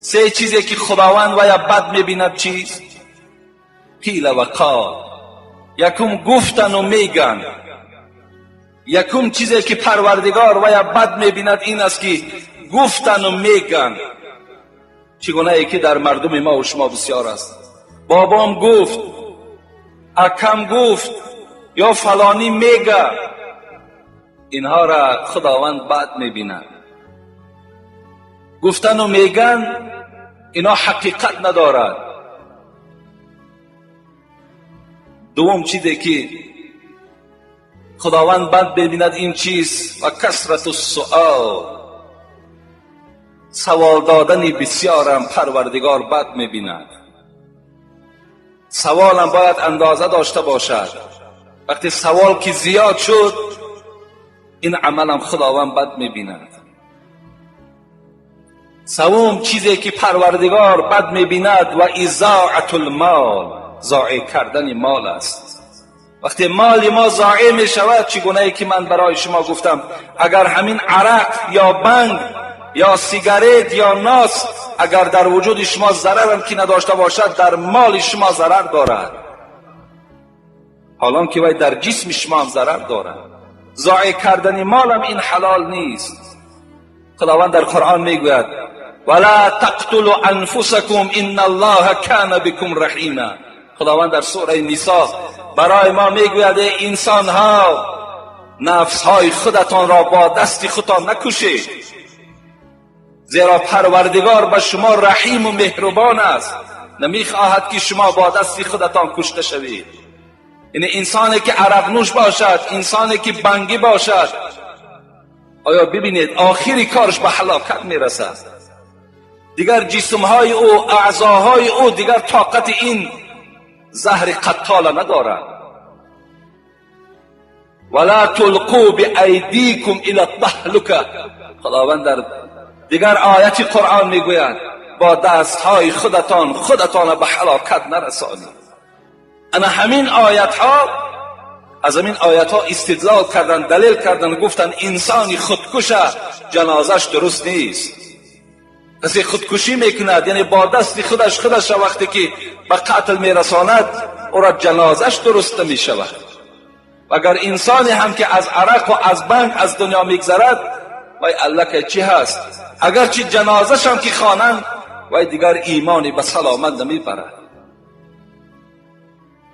سه چیزی که خداوند وی بد میبیند چیست؟ قیل و قال. یکم گفتن و میگن. یکم چیزی که پروردگار وی بد میبیند این است که گفتن و میگن. چگونه ای که در مردم ما و شما بسیار است. بابام گفت، اکم گفت، یا فلانی میگه. اینها را خداوند بد میبیند. گفتن و میگن اینا حقیقت ندارد. دوم چیزی که خداوند بد ببیند این چیز و کثرت السؤال، سوال دادن بسیارم پروردگار بد میبیند. سوالم باید اندازه داشته باشد. وقتی سوال که زیاد شد این عملم خداوند بد میبیند. سوم چیزی که پروردگار بد میبیند و اضاعت المال، ضایع کردن مال است. وقتی مال ما ضایع می شود، چگونه ای که من برای شما گفتم، اگر همین عرق یا بنگ یا سیگارت یا ناس اگر در وجود شما ضرر هم که نداشته باشد، در مال شما ضرر دارد، حالان که وی در جسم شما هم ضرر دارد. ضایع کردن مال هم این حلال نیست. خداوند در قرآن میگوید ولا تقتلوا انفسکم ان الله کان بكم رحیما. خداوند در سوره نساء برای ما میگوید انسان ها، نفس های خودتان را با دست خودتان نکشید، زیرا پروردگار به شما رحیم و مهربان است، نمیخواهد که شما با دست خودتان کشته شوید. یعنی انسانی که عرق نوش باشد، انسانی که بنگی باشد، آیا ببینید آخری کارش به هلاکت میرسد. دیگر جسمهای او، اعضاهای او دیگر طاقت این زهر قتال ندارد. ولا تلقوا بایدیکم الی التهلکه. خداوند در دیگر آیت قرآن میگوید با دستهای خودتان به هلاکت نرسانید. انا همین آیت ها، از همین آیت ها استدلال کردن، دلیل کردن، گفتن انسانی خودکشه جنازش درست نیست. کسی خودکشی میکند یعنی با دست خودش وقتی که به قتل میرساند او را جنازش درست نمیشود. و اگر انسانی هم که از عرق و از بنگ از دنیا میگذرد، وای الله که چی هست، اگر چی جنازش هم که خوانند وای دیگر ایمانی به سلامت نمیبرد.